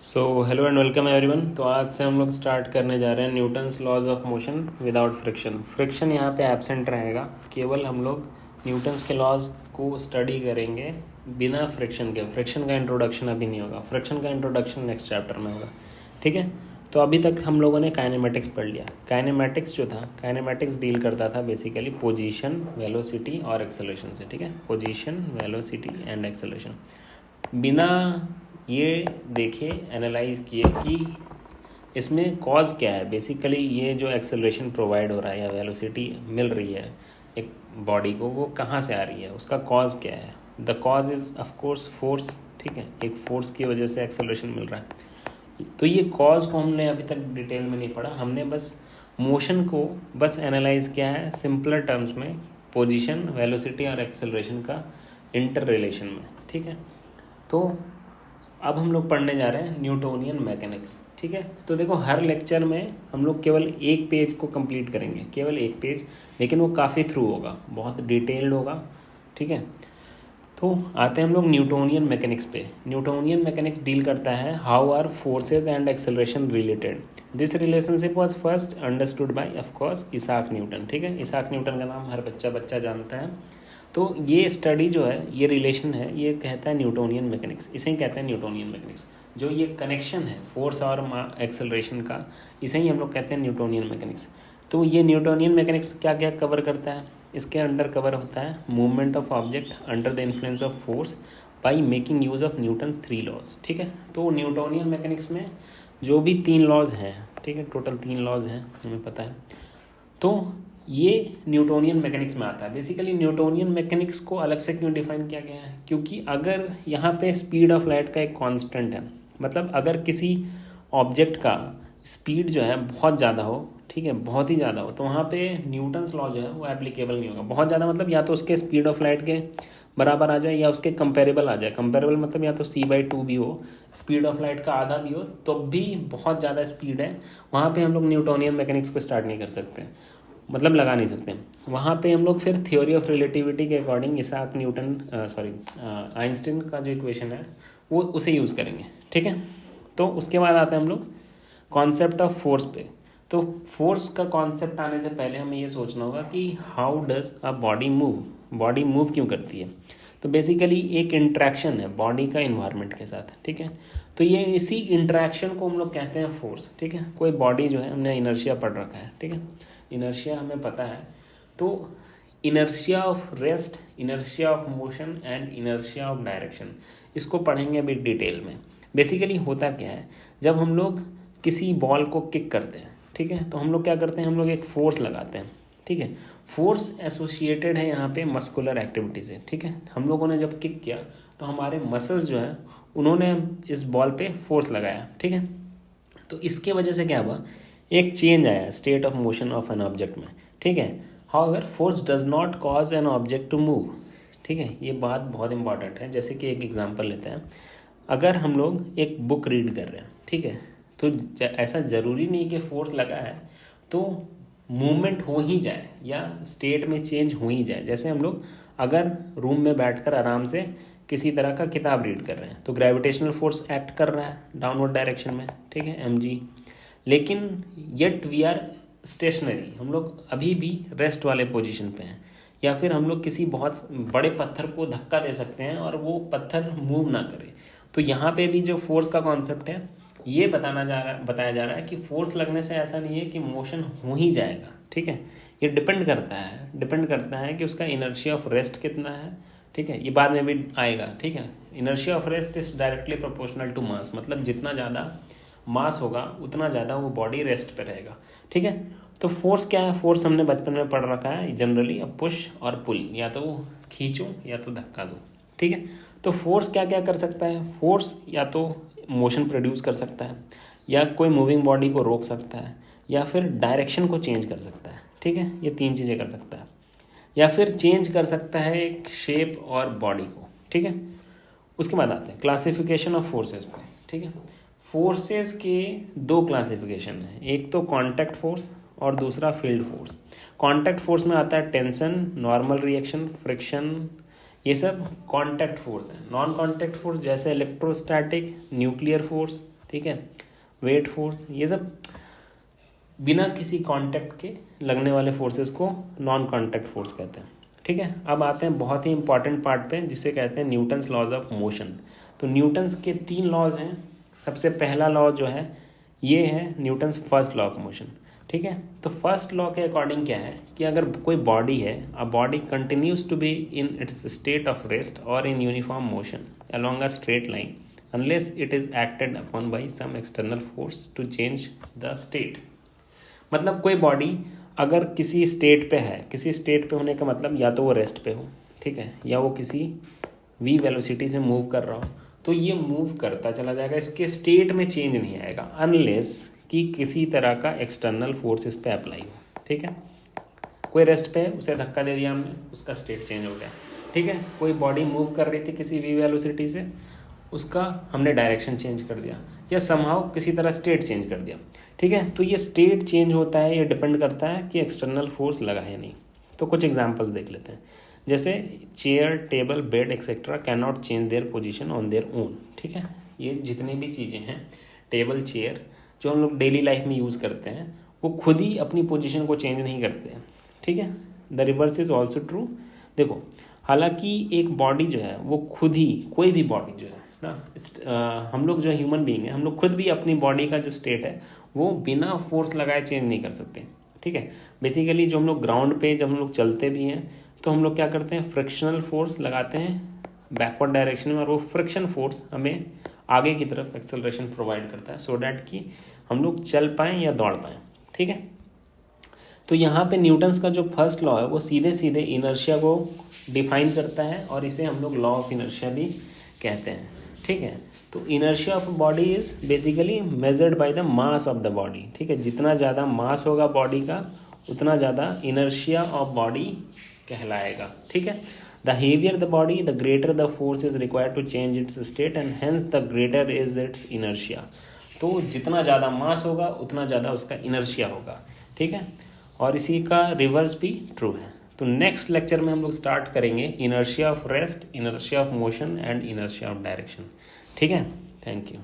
So hello and welcome everyone. तो आज से हम लोग स्टार्ट करने जा रहे हैं Newton's laws of motion without friction. Friction यहाँ पे एब्सेंट रहेगा, केवल हम लोग न्यूटन्स के लॉज को स्टडी करेंगे बिना फ्रिक्शन के। फ्रिक्शन का इंट्रोडक्शन अभी नहीं होगा, फ्रिक्शन का इंट्रोडक्शन नेक्स्ट चैप्टर में होगा। ठीक है, तो अभी तक हम लोगों ने काइनेमेटिक्स पढ़ लिया। काइनेमेटिक्स जो था, काइनेमेटिक्स डील करता था बेसिकली पोजीशन, वेलोसिटी और एक्सेलरेशन से। ठीक है, पोजीशन, वेलोसिटी एंड एक्सेलरेशन। बिना ये देखे एनालाइज किए कि इसमें कॉज क्या है। बेसिकली ये जो एक्सेलरेशन प्रोवाइड हो रहा है या वेलोसिटी मिल रही है एक बॉडी को, वो कहाँ से आ रही है, उसका कॉज क्या है। The cause is of course force. ठीक है, एक फोर्स की वजह से एक्सेलरेशन मिल रहा है। तो ये कॉज को हमने अभी तक डिटेल में नहीं पढ़ा, हमने बस मोशन को बस एनालाइज किया है सिंपलर टर्म्स में, पोजीशन, वेलोसिटी और एक्सेलरेशन का इंटर रिलेशन में। ठीक है, तो अब हम लोग पढ़ने जा रहे हैं न्यूटोनियन मैकेनिक्स। ठीक है, तो देखो हर लेक्चर में हम लोग केवल एक पेज को कंप्लीट करेंगे, केवल एक पेज, लेकिन वो काफ़ी थ्रू होगा, बहुत डिटेल्ड होगा। ठीक है, तो आते हैं हम लोग न्यूटोनियन मैकेनिक्स पे। न्यूटोनियन मैकेनिक्स डील करता है how are forces and acceleration related. This relationship was first understood by of course Isaac Newton. ठीक है, इसाक न्यूटन का नाम हर बच्चा जानता है। तो ये स्टडी जो है, ये रिलेशन है, ये कहता है न्यूटोनियन मैकेनिक्स, इसे ही कहते हैं न्यूटोनियन मैकेनिक्स। जो ये कनेक्शन है फोर्स और एक्सेलरेशन का, इसे ही हम लोग कहते हैं न्यूटोनियन मैकेनिक्स। तो ये न्यूटोनियन मैकेनिक्स क्या क्या कवर करता है, इसके अंडर कवर होता है movement of object under the influence of force by making use of Newton's 3 laws. ठीक है, तो न्यूटोनियन मैकेनिक्स में जो भी 3 लॉज हैं, ठीक है, टोटल 3 लॉज हैं हमें पता है, तो ये न्यूटोनियन मैकेनिक्स में आता है। बेसिकली न्यूटोनियन मैकेनिक्स को अलग से क्यों डिफाइन किया गया है, क्योंकि अगर यहाँ पे स्पीड ऑफ लाइट का एक कांस्टेंट है, मतलब अगर किसी ऑब्जेक्ट का स्पीड जो है बहुत ज़्यादा हो, ठीक है, बहुत ही ज़्यादा हो, तो वहाँ पे न्यूटन्स लॉ जो है वो एप्लीकेबल नहीं होगा। बहुत ज़्यादा मतलब या तो उसके स्पीड ऑफ लाइट के बराबर आ जाए या उसके कंपेरेबल आ जाए। कंपेरेबल मतलब या तो c/2 भी हो, स्पीड ऑफ लाइट का आधा भी हो, तो भी बहुत ज़्यादा स्पीड है, वहाँ पे हम लोग न्यूटोनियन मैकेनिक्स को स्टार्ट नहीं कर सकते, मतलब लगा नहीं सकते। वहाँ पे हम लोग फिर थ्योरी ऑफ रिलेटिविटी के अकॉर्डिंग इसाक न्यूटन आइंस्टीन का जो इक्वेशन है वो उसे यूज़ करेंगे। ठीक है, तो उसके बाद आते हैं हम लोग कॉन्सेप्ट ऑफ फोर्स पे। तो फोर्स का कॉन्सेप्ट आने से पहले हमें ये सोचना होगा कि how does a body move, body move क्यों करती है। तो बेसिकली एक इंट्रैक्शन है बॉडी का इन्वायरमेंट के साथ। ठीक है, तो ये इसी इंट्रैक्शन को हम लोग कहते हैं फोर्स। ठीक है, कोई बॉडी जो है, हमने इनर्शिया पढ़ रखा है, ठीक है, इनर्शिया हमें पता है। तो inertia of rest, inertia of motion and inertia of direction, इसको पढ़ेंगे अभी डिटेल में। बेसिकली होता क्या है, जब हम लोग किसी बॉल को किक करते हैं, ठीक है, तो हम लोग क्या करते हैं, हम लोग एक फोर्स लगाते हैं। ठीक है, फोर्स एसोसिएटेड है यहाँ पे मस्कुलर एक्टिविटी से। ठीक है, हम लोगों ने जब किक किया तो हमारे मसल्स जो है उन्होंने इस बॉल पे फोर्स लगाया। ठीक है, तो इसके वजह से क्या हुआ, एक चेंज आया state of motion of an object में। ठीक है, however force does not cause an object to move. ठीक है, ये बात बहुत इंपॉर्टेंट है। जैसे कि एक एग्जांपल लेते हैं, अगर हम लोग एक बुक रीड कर रहे हैं, ठीक है, तो ऐसा ज़रूरी नहीं कि फोर्स लगा है तो मूवमेंट हो ही जाए या स्टेट में चेंज हो ही जाए। जैसे हम लोग अगर रूम में बैठकर आराम से किसी तरह का किताब रीड कर रहे हैं तो ग्रेविटेशनल फोर्स एक्ट कर रहा है डाउनवर्ड डायरेक्शन में, ठीक है, mg, लेकिन येट वी आर स्टेशनरी, हम लोग अभी भी रेस्ट वाले पोजीशन पे हैं। या फिर हम लोग किसी बहुत बड़े पत्थर को धक्का दे सकते हैं और वो पत्थर मूव ना करे। तो यहाँ पे भी जो फोर्स का कॉन्सेप्ट है ये बताया जा रहा है कि फोर्स लगने से ऐसा नहीं है कि मोशन हो ही जाएगा। ठीक है, ये डिपेंड करता है कि उसका इनर्शिया ऑफ रेस्ट कितना है। ठीक है, ये बाद में भी आएगा। ठीक है, inertia of rest is directly proportional to mass, मतलब जितना ज़्यादा मास होगा उतना ज़्यादा वो बॉडी रेस्ट पे रहेगा। ठीक है, तो फोर्स क्या है, फोर्स हमने बचपन में पढ़ रखा है जनरली, अब पुश और पुल, या तो खींचो या तो धक्का दो। ठीक है, तो फोर्स क्या क्या कर सकता है, फोर्स या तो मोशन प्रोड्यूस कर सकता है, या कोई मूविंग बॉडी को रोक सकता है, या फिर डायरेक्शन को चेंज कर सकता है। ठीक है, ये 3 चीज़ें कर सकता है, या फिर चेंज कर सकता है एक शेप और बॉडी को। ठीक है, उसके बाद आते हैं क्लासिफिकेशन ऑफ फोर्सेस पे। ठीक है, फोर्सेस के 2 क्लासिफिकेशन हैं, एक तो कांटेक्ट फोर्स और दूसरा फील्ड फोर्स। कांटेक्ट फोर्स में आता है टेंशन, नॉर्मल रिएक्शन, फ्रिक्शन, ये सब कांटेक्ट फोर्स है। नॉन कांटेक्ट फोर्स जैसे इलेक्ट्रोस्टैटिक, न्यूक्लियर फोर्स, ठीक है। वेट फोर्स, ये सब बिना किसी कांटेक्ट के लगने वाले फोर्सेस को नॉन कांटेक्ट फोर्स कहते हैं, ठीक है। अब आते हैं बहुत ही इंपॉर्टेंट पार्ट पे, जिसे कहते हैं न्यूटन्स लॉज ऑफ मोशन। तो न्यूटन्स के 3 लॉज हैं। सबसे पहला लॉ जो है ये है Newton's first law of motion, ठीक है। तो फर्स्ट लॉ के अकॉर्डिंग क्या है कि अगर कोई बॉडी है, a body continues to be in its state of rest और in uniform motion along a straight line unless it is acted upon by some external force to change the state. मतलब कोई body अगर किसी state पे है, किसी state पे होने का मतलब या तो वो रेस्ट पे हो, ठीक है, या वो किसी v वेलोसिटी से मूव कर रहा हो, तो ये मूव करता चला जाएगा, इसके स्टेट में चेंज नहीं आएगा अनलेस कि किसी तरह का एक्सटर्नल फोर्स इस पे अप्लाई हो, ठीक है। कोई रेस्ट पे है, उसे धक्का दे दिया हमने, उसका स्टेट चेंज हो गया, ठीक है। कोई बॉडी मूव कर रही थी किसी v वेलोसिटी से, उसका हमने डायरेक्शन चेंज कर दिया या समहाउ किसी तरह स्टेट चेंज कर दिया, ठीक है। तो ये स्टेट चेंज होता है, ये डिपेंड करता है कि एक्सटर्नल फोर्स लगा है नहीं। तो कुछ एग्जांपल्स देख लेते हैं, जैसे chair, table, bed etcetera can not change their position on their own, ठीक है। ये जितनी भी चीज़ें हैं, टेबल, चेयर, जो हम लोग डेली लाइफ में यूज़ करते हैं, वो खुद ही अपनी पोजीशन को चेंज नहीं करते हैं, ठीक है। The reverse is also true. देखो, हालांकि एक बॉडी जो है वो खुद ही, कोई भी बॉडी जो है ना, हम लोग जो ह्यूमन बीइंग है, हम लोग खुद भी अपनी बॉडी का जो स्टेट है वो बिना फोर्स लगाए चेंज नहीं कर सकते, ठीक है। बेसिकली जो हम लोग ग्राउंड पे जब हम लोग चलते भी हैं तो हम लोग क्या करते हैं, फ्रिक्शनल फोर्स लगाते हैं बैकवर्ड डायरेक्शन में, और वो फ्रिक्शन फोर्स हमें आगे की तरफ एक्सेलरेशन प्रोवाइड करता है सो डैट कि हम लोग चल पाएँ या दौड़ पाएँ, ठीक है। तो यहाँ पे न्यूटन्स का जो फर्स्ट लॉ है वो सीधे सीधे इनर्शिया को डिफाइन करता है, और इसे हम लोग लॉ ऑफ इनर्शिया भी कहते हैं, ठीक है। तो inertia of body is basically measured by the mass of the body, ठीक है। जितना ज़्यादा मास होगा बॉडी का उतना ज़्यादा इनर्शिया ऑफ बॉडी कहलाएगा, ठीक है। The heavier the body the greater the force is required to change its state and hence the greater is its inertia. तो जितना ज़्यादा मास होगा उतना ज़्यादा उसका इनर्शिया होगा, ठीक है। और इसी का रिवर्स भी ट्रू है। तो नेक्स्ट लेक्चर में हम लोग स्टार्ट करेंगे inertia of rest, inertia of motion and inertia of direction, ठीक है। Thank you.